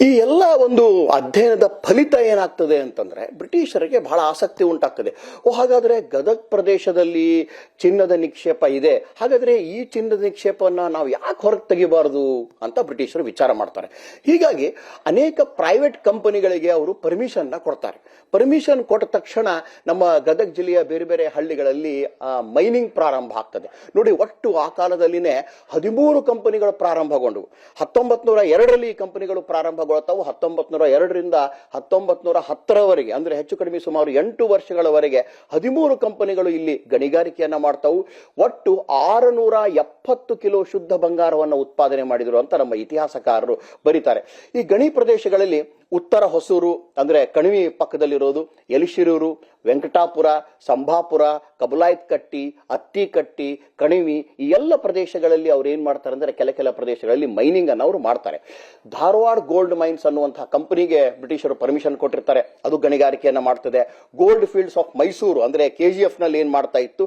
ಈ ಎಲ್ಲ ಒಂದು ಅಧ್ಯಯನದ ಫಲಿತ ಏನಾಗ್ತದೆ ಅಂತಂದ್ರೆ ಬ್ರಿಟಿಷರಿಗೆ ಬಹಳ ಆಸಕ್ತಿ ಉಂಟಾಗ್ತದೆ. ಹಾಗಾದ್ರೆ ಗದಗ್ ಪ್ರದೇಶದಲ್ಲಿ ಚಿನ್ನದ ನಿಕ್ಷೇಪ ಇದೆ, ಹಾಗಾದ್ರೆ ಈ ಚಿನ್ನದ ನಿಕ್ಷೇಪವನ್ನ ನಾವು ಯಾಕೆ ಹೊರಗೆ ತೆಗಿಬಾರದು ಅಂತ ಬ್ರಿಟಿಷರು ವಿಚಾರ ಮಾಡ್ತಾರೆ. ಹೀಗಾಗಿ ಅನೇಕ ಪ್ರೈವೇಟ್ ಕಂಪನಿಗಳಿಗೆ ಅವರು ಪರ್ಮಿಷನ್ ಕೊಡ್ತಾರೆ. ಪರ್ಮಿಷನ್ ಕೊಟ್ಟ ತಕ್ಷಣ ನಮ್ಮ ಗದಗ್ ಜಿಲ್ಲೆಯ ಬೇರೆ ಬೇರೆ ಹಳ್ಳಿಗಳಲ್ಲಿ ಮೈನಿಂಗ್ ಪ್ರಾರಂಭ ಆಗ್ತದೆ. ನೋಡಿ, ಒಟ್ಟು ಆ ಕಾಲದಲ್ಲಿನೇ 13 ಕಂಪನಿಗಳು ಪ್ರಾರಂಭಗೊಂಡವು. 1902ರಲ್ಲಿ ಈ ಕಂಪನಿಗಳು ಪ್ರಾರಂಭ 1902ರಿಂದ 1910ರವರೆಗೆ, ಅಂದ್ರೆ ಹೆಚ್ಚು ಕಡಿಮೆ ಸುಮಾರು 8 ವರ್ಷಗಳವರೆಗೆ 13 ಕಂಪನಿಗಳು ಇಲ್ಲಿ ಗಣಿಗಾರಿಕೆಯನ್ನ ಮಾಡ್ತಾವು. ಒಟ್ಟು 670 ಕಿಲೋ ಶುದ್ಧ ಬಂಗಾರವನ್ನು ಉತ್ಪಾದನೆ ಮಾಡಿದ್ರು ಅಂತ ನಮ್ಮ ಇತಿಹಾಸಕಾರರು ಬರೀತಾರೆ. ಈ ಗಣಿ ಪ್ರದೇಶಗಳಲ್ಲಿ ಉತ್ತರ ಹೊಸೂರು ಅಂದ್ರೆ ಕಣಿವೆ ಪಕ್ಕದಲ್ಲಿರೋದು, ಯಲಿಶಿರೂರು, ವೆಂಕಟಾಪುರ, ಸಂಭಾಪುರ, ಕಬುಲಾಯ್ತ್ ಕಟ್ಟಿ, ಅತ್ತಿಕಟ್ಟಿ, ಕಣಿವಿ, ಈ ಎಲ್ಲ ಪ್ರದೇಶಗಳಲ್ಲಿ ಅವ್ರು ಏನ್ ಮಾಡ್ತಾರೆ ಅಂದ್ರೆ ಕೆಲ ಪ್ರದೇಶಗಳಲ್ಲಿ ಮೈನಿಂಗ್ ಅನ್ನು ಅವರು ಮಾಡ್ತಾರೆ. ಧಾರವಾಡ ಗೋಲ್ಡ್ ಮೈನ್ಸ್ ಅನ್ನುವಂತಹ ಕಂಪನಿಗೆ ಬ್ರಿಟಿಷರು ಪರ್ಮಿಷನ್ ಕೊಟ್ಟಿರ್ತಾರೆ, ಅದು ಗಣಿಗಾರಿಕೆಯನ್ನ ಮಾಡ್ತದೆ. ಗೋಲ್ಡ್ ಫೀಲ್ಡ್ಸ್ ಆಫ್ ಮೈಸೂರು ಅಂದ್ರೆ KGF ನಲ್ಲಿ ಏನ್ ಮಾಡ್ತಾ ಇತ್ತು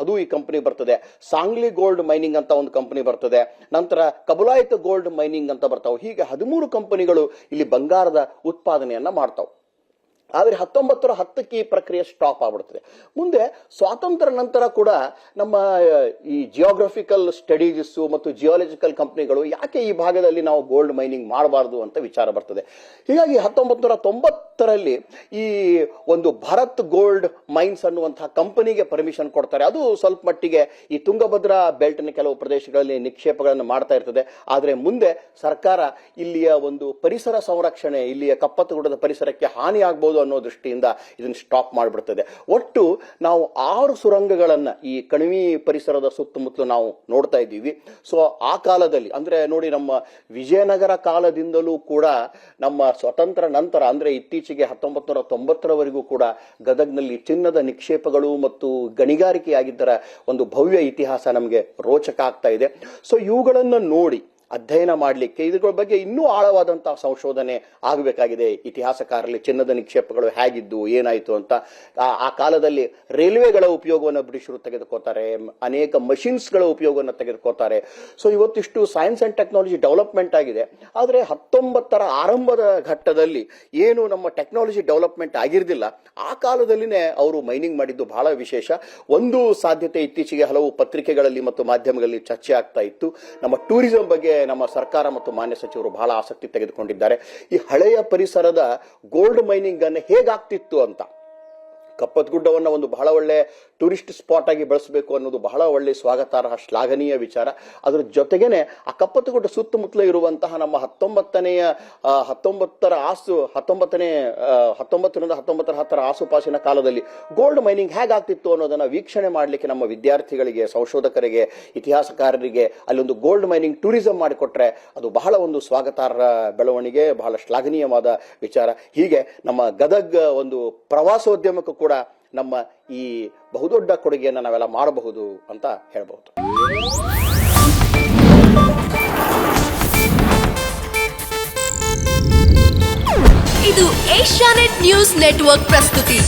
ಅದು ಈ ಕಂಪನಿ ಬರ್ತದೆ. ಸಾಂಗ್ಲಿ ಗೋಲ್ಡ್ ಮೈನಿಂಗ್ ಅಂತ ಒಂದು ಕಂಪನಿ ಬರ್ತದೆ. ನಂತರ ಕಬುಲಾಯ್ತ್ ಗೋಲ್ಡ್ ಮೈನಿಂಗ್ ಅಂತ ಬರ್ತಾವೆ. ಹೀಗೆ 13 ಕಂಪನಿಗಳು ಇಲ್ಲಿ ಬಂಗಾರದ ಉತ್ಪಾದನೆಯನ್ನ ಮಾಡ್ತಾವೆ. ಆದ್ರೆ 1910ಕ್ಕೆ ಈ ಪ್ರಕ್ರಿಯೆ ಸ್ಟಾಪ್ ಆಗ್ಬಿಡ್ತದೆ. ಮುಂದೆ ಸ್ವಾತಂತ್ರ್ಯ ನಂತರ ಕೂಡ ನಮ್ಮ ಈ ಜಿಯೋಗ್ರಫಿಕಲ್ ಸ್ಟಡೀಸ್ ಮತ್ತು ಜಿಯಾಲಜಿಕಲ್ ಕಂಪನಿಗಳು ಯಾಕೆ ಈ ಭಾಗದಲ್ಲಿ ನಾವು ಗೋಲ್ಡ್ ಮೈನಿಂಗ್ ಮಾಡಬಾರದು ಅಂತ ವಿಚಾರ ಬರ್ತದೆ. ಹೀಗಾಗಿ 1990ರಲ್ಲಿ ಈ ಒಂದು ಭಾರತ್ ಗೋಲ್ಡ್ ಮೈನ್ಸ್ ಅನ್ನುವಂತಹ ಕಂಪನಿಗೆ ಪರ್ಮಿಷನ್ ಕೊಡ್ತಾರೆ. ಅದು ಸ್ವಲ್ಪ ಮಟ್ಟಿಗೆ ಈ ತುಂಗಭದ್ರಾ ಬೆಲ್ಟ್ನ ಕೆಲವು ಪ್ರದೇಶಗಳಲ್ಲಿ ನಿಕ್ಷೇಪಗಳನ್ನು ಮಾಡ್ತಾ ಇರ್ತದೆ. ಆದ್ರೆ ಮುಂದೆ ಸರ್ಕಾರ ಇಲ್ಲಿಯ ಒಂದು ಪರಿಸರ ಸಂರಕ್ಷಣೆ, ಇಲ್ಲಿಯ ಕಪ್ಪತ್ತಗುಡ್ಡದ ಪರಿಸರಕ್ಕೆ ಹಾನಿ ಆಗಬಹುದು ಅನ್ನೋ ದೃಷ್ಟಿಯಿಂದ ಇದನ್ನು ಸ್ಟಾಪ್ ಮಾಡಿಬಿಡ್ತದೆ. ಒಟ್ಟು ನಾವು 6 ಸುರಂಗಗಳನ್ನ ಈ ಕಣಿವೆ ಪರಿಸರದ ಸುತ್ತಮುತ್ತಲು ನಾವು ನೋಡ್ತಾ ಇದ್ದೀವಿ. ಸೊ ಆ ಕಾಲದಲ್ಲಿ ಅಂದ್ರೆ ನೋಡಿ, ನಮ್ಮ ವಿಜಯನಗರ ಕಾಲದಿಂದಲೂ ಕೂಡ ನಮ್ಮ ಸ್ವತಂತ್ರ ನಂತರ ಅಂದ್ರೆ ಇತ್ತೀಚೆಗೆ 1990ರವರೆಗೂ ಕೂಡ ಗದಗ್ನಲ್ಲಿ ಚಿನ್ನದ ನಿಕ್ಷೇಪಗಳು ಮತ್ತು ಗಣಿಗಾರಿಕೆಯಾಗಿದ್ದರ ಒಂದು ಭವ್ಯ ಇತಿಹಾಸ ನಮಗೆ ರೋಚಕ ಆಗ್ತಾ ಇದೆ. ಸೊ ಇವುಗಳನ್ನು ನೋಡಿ ಅಧ್ಯಯನ ಮಾಡಲಿಕ್ಕೆ ಇದ್ರ ಬಗ್ಗೆ ಇನ್ನೂ ಆಳವಾದಂತಹ ಸಂಶೋಧನೆ ಆಗಬೇಕಾಗಿದೆ. ಇತಿಹಾಸಕಾರರಲ್ಲಿ ಚಿನ್ನದ ನಿಕ್ಷೇಪಗಳು ಹೇಗಿದ್ದು, ಏನಾಯ್ತು ಅಂತ. ಆ ಕಾಲದಲ್ಲಿ ರೈಲ್ವೆಗಳ ಉಪಯೋಗವನ್ನು ಬ್ರಿಟಿಷರು ತೆಗೆದುಕೋತಾರೆ, ಅನೇಕ ಮಷಿನ್ಸ್ಗಳ ಉಪಯೋಗವನ್ನು ತೆಗೆದುಕೋತಾರೆ. ಸೊ ಇವತ್ತಿಷ್ಟು ಸೈನ್ಸ್ ಅಂಡ್ ಟೆಕ್ನಾಲಜಿ ಡೆವಲಪ್ಮೆಂಟ್ ಆಗಿದೆ. ಆದರೆ 19ರ ಆರಂಭದ ಘಟ್ಟದಲ್ಲಿ ಏನು ನಮ್ಮ ಟೆಕ್ನಾಲಜಿ ಡೆವಲಪ್ಮೆಂಟ್ ಆಗಿರ್ದಿಲ್ಲ, ಆ ಕಾಲದಲ್ಲಿನೇ ಅವರು ಮೈನಿಂಗ್ ಮಾಡಿದ್ದು ಬಹಳ ವಿಶೇಷ. ಒಂದು ಸಾಧ್ಯತೆ ಇತ್ತೀಚೆಗೆ ಹಲವು ಪತ್ರಿಕೆಗಳಲ್ಲಿ ಮತ್ತು ಮಾಧ್ಯಮಗಳಲ್ಲಿ ಚರ್ಚೆ ಆಗ್ತಾ ಇತ್ತು. ನಮ್ಮ ಟೂರಿಸಂ ಬಗ್ಗೆ ನಮ್ಮ ಸರ್ಕಾರ ಮತ್ತು ಮಾನ್ಯ ಸಚಿವರು ಬಹಳ ಆಸಕ್ತಿ ತೆಗೆದುಕೊಂಡಿದ್ದಾರೆ. ಈ ಹಳೆಯ ಪರಿಸರದ ಗೋಲ್ಡ್ ಮೈನಿಂಗ್ ಅನ್ನು ಹೇಗಾಗ್ತಿತ್ತು ಅಂತ. ಕಪ್ಪತ್ತಗುಡ್ಡವನ್ನ ಒಂದು ಬಹಳ ಒಳ್ಳೆ ಟೂರಿಸ್ಟ್ ಸ್ಪಾಟ್ ಆಗಿ ಬಳಸಬೇಕು ಅನ್ನೋದು ಬಹಳ ಒಳ್ಳೆ ಸ್ವಾಗತಾರ್ಹ ಶ್ಲಾಘನೀಯ ವಿಚಾರ. ಅದರ ಜೊತೆಗೇನೆ ಆ ಕಪ್ಪತ್ತಗುಡ್ಡ ಸುತ್ತಮುತ್ತಲೇ ಇರುವಂತಹ ನಮ್ಮ 1910ರ ಆಸುಪಾಸಿನ ಕಾಲದಲ್ಲಿ ಗೋಲ್ಡ್ ಮೈನಿಂಗ್ ಹೇಗಾಗ್ತಿತ್ತು ಅನ್ನೋದನ್ನ ವೀಕ್ಷಣೆ ಮಾಡಲಿಕ್ಕೆ ನಮ್ಮ ವಿದ್ಯಾರ್ಥಿಗಳಿಗೆ, ಸಂಶೋಧಕರಿಗೆ, ಇತಿಹಾಸಕಾರರಿಗೆ ಅಲ್ಲೊಂದು ಗೋಲ್ಡ್ ಮೈನಿಂಗ್ ಟೂರಿಸಂ ಮಾಡಿಕೊಟ್ರೆ ಅದು ಬಹಳ ಒಂದು ಸ್ವಾಗತಾರ್ಹ ಬೆಳವಣಿಗೆ, ಬಹಳ ಶ್ಲಾಘನೀಯವಾದ ವಿಚಾರ. ಹೀಗೆ ನಮ್ಮ ಗದಗ್ ಒಂದು ಪ್ರವಾಸೋದ್ಯಮಕ್ಕೂ ಕೂಡ ನಮ್ಮ ಈ ಬಹುದೊಡ್ಡ ಕೊಡುಗೆಯನ್ನು ನಾವೆಲ್ಲ ಮಾಡಬಹುದು ಅಂತ ಹೇಳಬಹುದು. ಇದು ಏಷ್ಯಾನೆಟ್ ನ್ಯೂಸ್ ನೆಟ್ವರ್ಕ್ ಪ್ರಸ್ತುತಿ.